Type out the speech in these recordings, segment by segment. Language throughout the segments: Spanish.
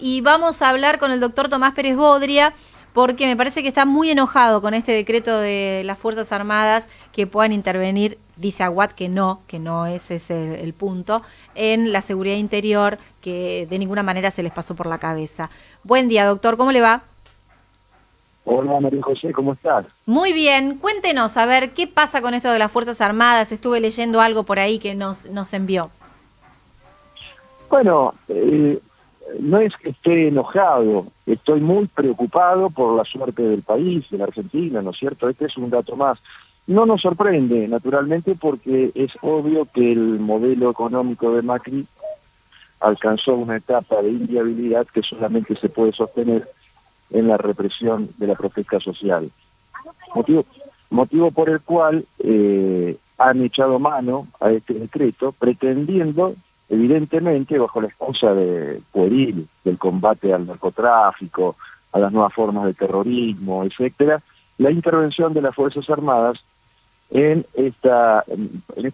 Y vamos a hablar con el doctor Tomás Pérez Bodria, porque me parece que está muy enojado con este decreto de las Fuerzas Armadas que puedan intervenir, dice Aguad que no ese es el punto, en la seguridad interior, que de ninguna manera se les pasó por la cabeza. Buen día, doctor, ¿cómo le va? Hola María José, ¿cómo estás? Muy bien, cuéntenos, a ver, ¿qué pasa con esto de las Fuerzas Armadas? Estuve leyendo algo por ahí que nos envió. Bueno, no es que esté enojado, estoy muy preocupado por la suerte del país, de la Argentina, ¿no es cierto? Este es un dato más. No nos sorprende, naturalmente, porque es obvio que el modelo económico de Macri alcanzó una etapa de inviabilidad que solamente se puede sostener en la represión de la protesta social. Motivo por el cual han echado mano a este decreto, pretendiendo, evidentemente, bajo la excusa de pueril, del combate al narcotráfico, a las nuevas formas de terrorismo, etcétera, la intervención de las Fuerzas Armadas en esta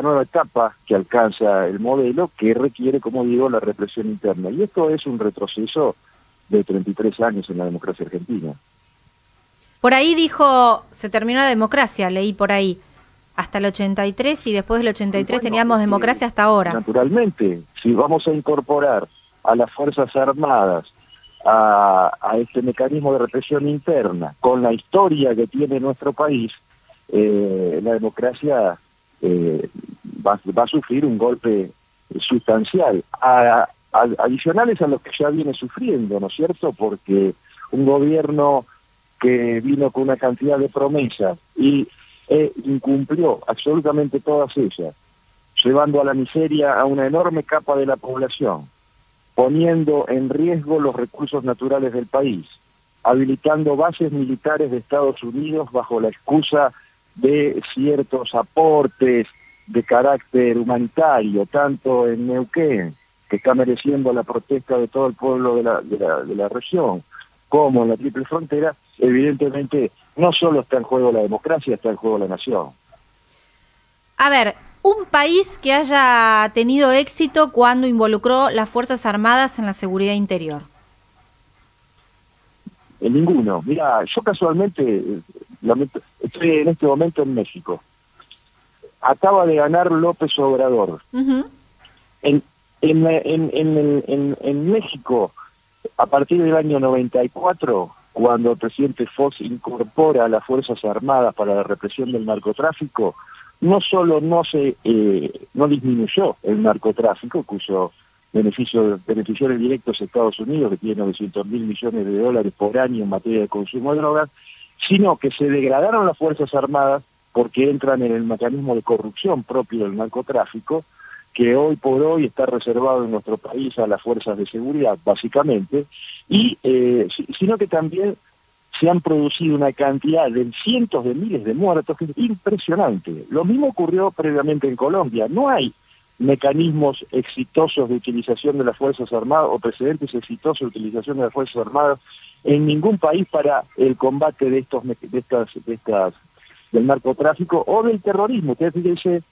nueva etapa que alcanza el modelo, que requiere, como digo, la represión interna. Y esto es un retroceso de 33 años en la democracia argentina. Por ahí dijo, se terminó la democracia, leí por ahí, hasta el 83 y después del Y 83 bueno, teníamos democracia hasta ahora. naturalmente, si vamos a incorporar a las Fuerzas Armadas a este mecanismo de represión interna, con la historia que tiene nuestro país, la democracia va a sufrir un golpe sustancial, adicionales a los que ya viene sufriendo, ¿no es cierto? Porque un gobierno que vino con una cantidad de promesas y incumplió absolutamente todas ellas, llevando a la miseria a una enorme capa de la población, poniendo en riesgo los recursos naturales del país, habilitando bases militares de Estados Unidos bajo la excusa de ciertos aportes de carácter humanitario, tanto en Neuquén, que está mereciendo la protesta de todo el pueblo de la región, como en la Triple Frontera. Evidentemente no solo está en juego la democracia, está en juego la nación. A ver, un país que haya tenido éxito cuando involucró las Fuerzas Armadas en la seguridad interior. En ninguno. Mira, yo casualmente estoy en este momento en México. Acaba de ganar López Obrador. Uh-huh. En México, a partir del año 94, cuando el presidente Fox incorpora a las Fuerzas Armadas para la represión del narcotráfico, no solo no disminuyó el narcotráfico, cuyo beneficiarios directos Estados Unidos, que tiene 900.000 millones de dólares por año en materia de consumo de drogas, sino que se degradaron las Fuerzas Armadas porque entran en el mecanismo de corrupción propio del narcotráfico, que hoy por hoy está reservado en nuestro país a las fuerzas de seguridad, básicamente, y sino que también se han producido una cantidad de cientos de miles de muertos que es impresionante. Lo mismo ocurrió previamente en Colombia. No hay mecanismos exitosos de utilización de las Fuerzas Armadas o precedentes exitosos de utilización de las Fuerzas Armadas en ningún país para el combate del narcotráfico o del terrorismo. Usted dice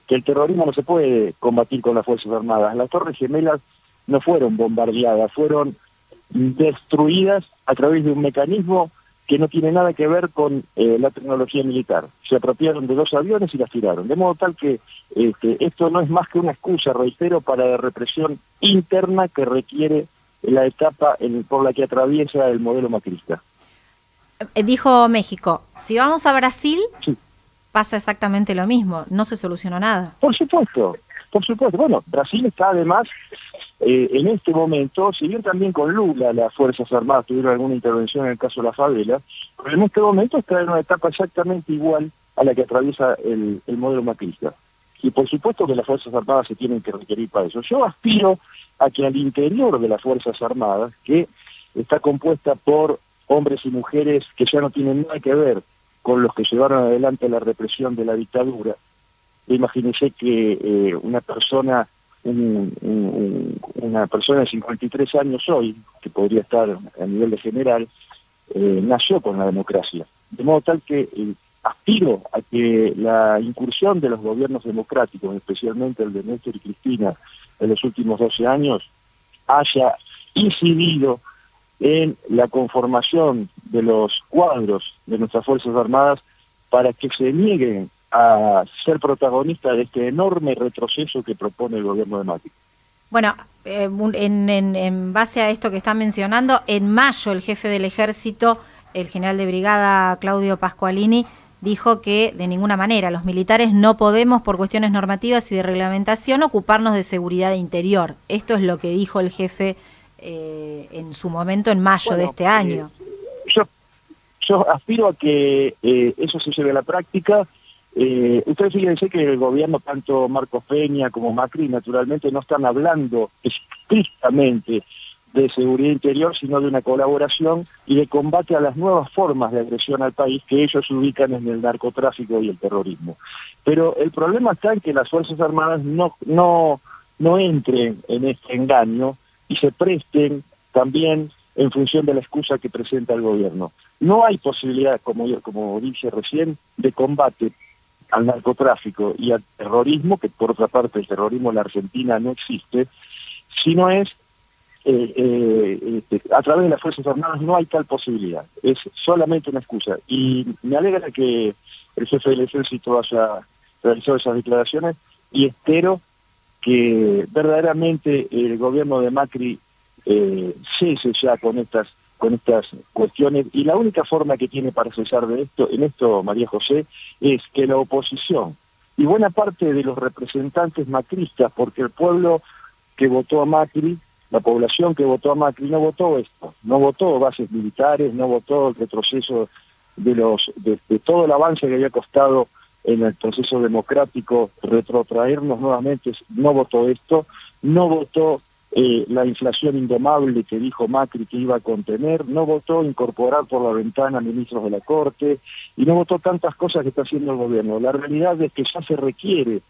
que el terrorismo no se puede combatir con las Fuerzas Armadas. Las Torres Gemelas no fueron bombardeadas, fueron destruidas a través de un mecanismo que no tiene nada que ver con la tecnología militar. Se apropiaron de 2 aviones y las tiraron. De modo tal que esto no es más que una excusa, reitero, para la represión interna que requiere la etapa por la que atraviesa el modelo macrista. Dijo México, si vamos a Brasil, Sí. pasa exactamente lo mismo, no se solucionó nada. Por supuesto, por supuesto. Bueno, Brasil está además, en este momento, si bien también con Lula las Fuerzas Armadas tuvieron alguna intervención en el caso de la favela, pero en este momento está en una etapa exactamente igual a la que atraviesa el modelo macrista. Y por supuesto que las Fuerzas Armadas se tienen que requerir para eso. Yo aspiro a que al interior de las Fuerzas Armadas, que está compuesta por hombres y mujeres que ya no tienen nada que ver con los que llevaron adelante la represión de la dictadura. Imagínense que una persona de 53 años hoy, que podría estar a nivel de general, nació con la democracia. De modo tal que aspiro a que la incursión de los gobiernos democráticos, especialmente el de Néstor y Cristina, en los últimos 12 años, haya incidido en la conformación de los cuadros de nuestras Fuerzas Armadas para que se nieguen a ser protagonistas de este enorme retroceso que propone el gobierno de Macri. Bueno, en base a esto que está mencionando, en mayo el jefe del ejército, el general de brigada Claudio Pascualini, dijo que de ninguna manera los militares no podemos, por cuestiones normativas y de reglamentación, ocuparnos de seguridad interior. Esto es lo que dijo el jefe en su momento en mayo de este año. Yo aspiro a que eso se lleve a la práctica. Ustedes fíjense que el gobierno, tanto Marcos Peña como Macri, naturalmente no están hablando estrictamente de seguridad interior, sino de una colaboración y de combate a las nuevas formas de agresión al país que ellos ubican en el narcotráfico y el terrorismo. Pero el problema está en que las Fuerzas Armadas no entren en este engaño y se presten también en función de la excusa que presenta el gobierno. No hay posibilidad, como dije recién, de combate al narcotráfico y al terrorismo, que por otra parte el terrorismo en la Argentina no existe, sino es a través de las Fuerzas Armadas. No hay tal posibilidad, es solamente una excusa. Y me alegra que el jefe del ejército haya realizado esas declaraciones y espero que verdaderamente el gobierno de Macri cese ya con estas cuestiones, y la única forma que tiene para cesar de esto, María José, es que la oposición y buena parte de los representantes macristas, porque el pueblo que votó a Macri, la población que votó a Macri no votó esto, no votó bases militares, no votó el retroceso de todo el avance que había costado en el proceso democrático retrotraernos nuevamente, no votó esto, no votó la inflación indomable que dijo Macri que iba a contener, no votó incorporar por la ventana ministros de la Corte, y no votó tantas cosas que está haciendo el gobierno. La realidad es que ya se requiere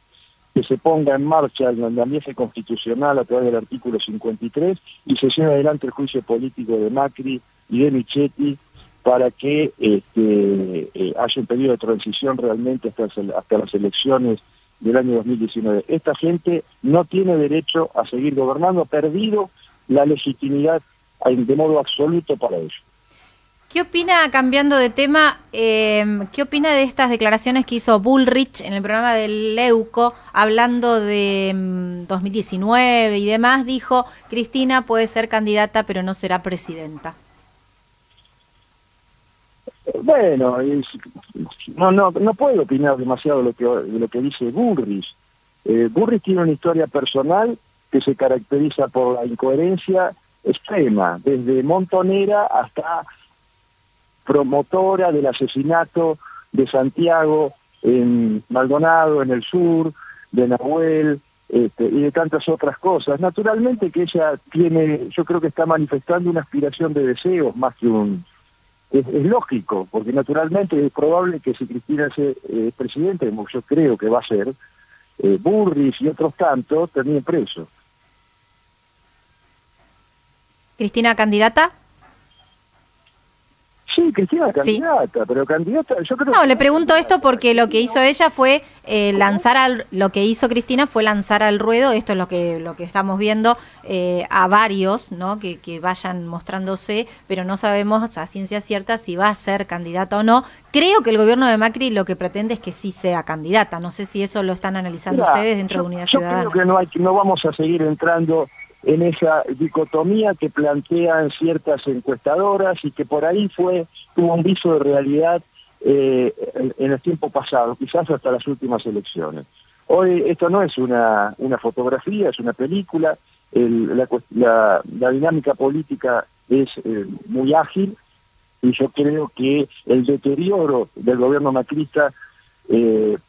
que se ponga en marcha el andamiaje constitucional a través del artículo 53 y se lleve adelante el juicio político de Macri y de Michetti para que haya un periodo de transición realmente hasta las elecciones del año 2019. Esta gente no tiene derecho a seguir gobernando, ha perdido la legitimidad de modo absoluto para ello. ¿Qué opina, cambiando de tema, qué opina de estas declaraciones que hizo Bullrich en el programa del Leuco, hablando de 2019 y demás? Dijo, Cristina puede ser candidata, pero no será presidenta. Bueno, no puedo opinar demasiado de lo que dice Bullrich. Bullrich tiene una historia personal que se caracteriza por la incoherencia extrema, desde montonera hasta promotora del asesinato de Santiago en Maldonado, en el sur, de Nahuel, y de tantas otras cosas. Naturalmente que ella yo creo que está manifestando una aspiración de deseos más que es lógico, porque naturalmente es probable que si Cristina es presidente, como yo creo que va a ser, Bullrich y otros tantos terminen presos. ¿Cristina candidata? Sí, Cristina candidata, sí. Pero candidata, yo creo. No, le pregunto esto porque lo que hizo ella fue lo que hizo Cristina fue lanzar al ruedo, esto es lo que estamos viendo, a varios, ¿no? Que vayan mostrándose, pero no sabemos a ciencia cierta si va a ser candidata o no. Creo que el gobierno de Macri lo que pretende es que sí sea candidata. No sé si eso lo están analizando ustedes dentro de Unidad Ciudadana. Yo creo que no vamos a seguir entrando en esa dicotomía que plantean ciertas encuestadoras y que por ahí tuvo un viso de realidad en el tiempo pasado, quizás hasta las últimas elecciones. Hoy esto no es una fotografía, es una película. La dinámica política es muy ágil, y yo creo que el deterioro del gobierno macrista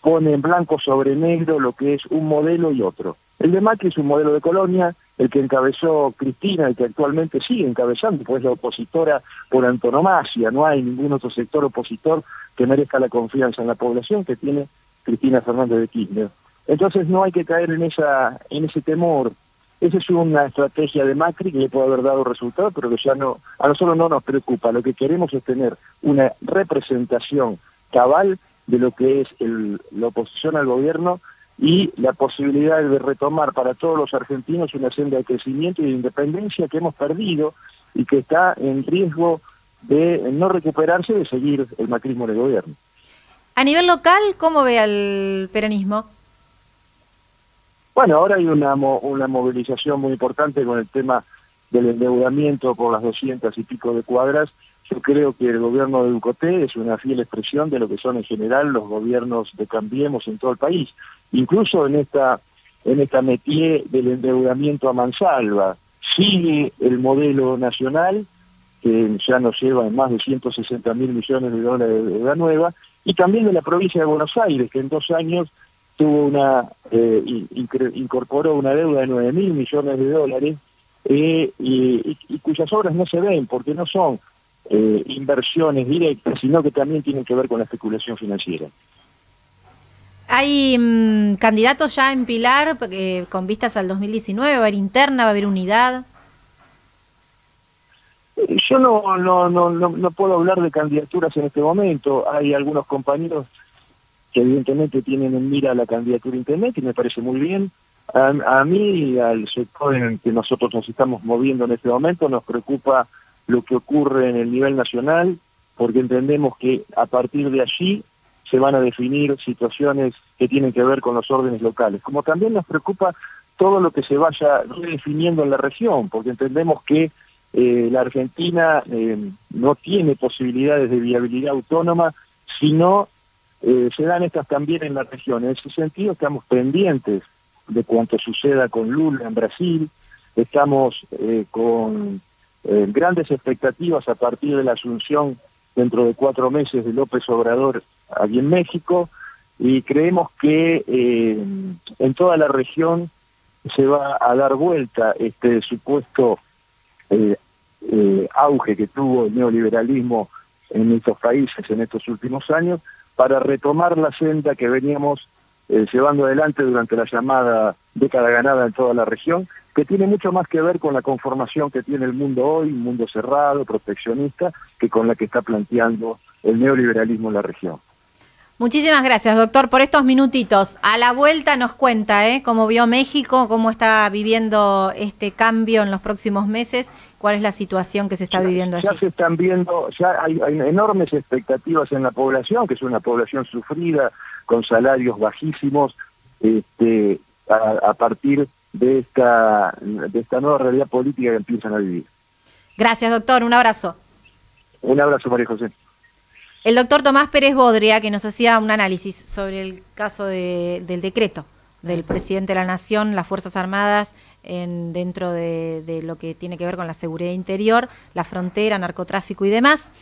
pone en blanco sobre negro lo que es un modelo y otro. El de Macri es un modelo de colonia, el que encabezó Cristina, el que actualmente sigue encabezando, pues la opositora por antonomasia. No hay ningún otro sector opositor que merezca la confianza en la población que tiene Cristina Fernández de Kirchner. Entonces no hay que caer en ese temor. Esa es una estrategia de Macri que le puede haber dado resultado, pero que a nosotros no nos preocupa. Lo que queremos es tener una representación cabal de lo que es la oposición al gobierno y la posibilidad de retomar para todos los argentinos una senda de crecimiento y de independencia que hemos perdido y que está en riesgo de no recuperarse, de seguir el macrismo en el gobierno. A nivel local, ¿cómo ve al peronismo? Bueno, ahora hay una movilización muy importante con el tema del endeudamiento por las 200 y pico de cuadras. Yo creo que el gobierno de Ducoté es una fiel expresión de lo que son en general los gobiernos de Cambiemos en todo el país. Incluso en esta métier del endeudamiento a mansalva, sigue el modelo nacional, que ya nos lleva en más de 160.000 millones de dólares de deuda nueva, y también de la provincia de Buenos Aires, que en 2 años tuvo incorporó una deuda de 9.000 millones de dólares, y cuyas obras no se ven, porque no son inversiones directas, sino que también tienen que ver con la especulación financiera. ¿Hay candidatos ya en Pilar con vistas al 2019? ¿Va a haber interna? ¿Va a haber unidad? Yo no puedo hablar de candidaturas en este momento. Hay algunos compañeros que evidentemente tienen en mira la candidatura internet y me parece muy bien. A mí, al sector en el que nosotros nos estamos moviendo en este momento, nos preocupa lo que ocurre en el nivel nacional, porque entendemos que a partir de allí se van a definir situaciones que tienen que ver con los órdenes locales. Como también nos preocupa todo lo que se vaya redefiniendo en la región, porque entendemos que la Argentina no tiene posibilidades de viabilidad autónoma si no se dan estas también en la región. En ese sentido estamos pendientes de cuanto suceda con Lula en Brasil, estamos con grandes expectativas a partir de la asunción dentro de 4 meses de López Obrador aquí en México, y creemos que en toda la región se va a dar vuelta este supuesto auge que tuvo el neoliberalismo en estos países en estos últimos años, para retomar la senda que veníamos llevando adelante durante la llamada década ganada en toda la región, que tiene mucho más que ver con la conformación que tiene el mundo hoy, un mundo cerrado, proteccionista, que con la que está planteando el neoliberalismo en la región. Muchísimas gracias, doctor, por estos minutitos. A la vuelta nos cuenta cómo vio México, cómo está viviendo este cambio en los próximos meses, cuál es la situación que se está viviendo allí. Ya se están viendo, ya hay enormes expectativas en la población, que es una población sufrida, con salarios bajísimos, a partir de esta nueva realidad política que empiezan a vivir. Gracias, doctor. Un abrazo. Un abrazo, María José. El doctor Tomás Pérez Bodria, que nos hacía un análisis sobre el caso del decreto del presidente de la Nación, las Fuerzas Armadas, dentro de lo que tiene que ver con la seguridad interior, la frontera, narcotráfico y demás,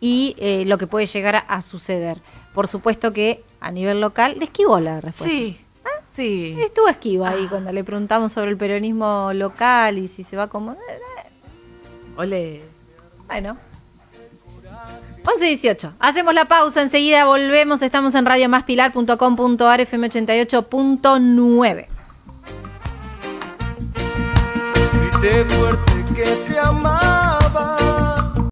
y lo que puede llegar a suceder. Por supuesto que a nivel local, le esquivó la respuesta. Sí. Sí. Estuvo esquivo ahí cuando le preguntamos sobre el peronismo local y si se va a acomodar. Ole. Bueno. 11:18. Hacemos la pausa, enseguida volvemos. Estamos en radiomaspilar.com.ar, FM 88.9. Grité fuerte que te amaba.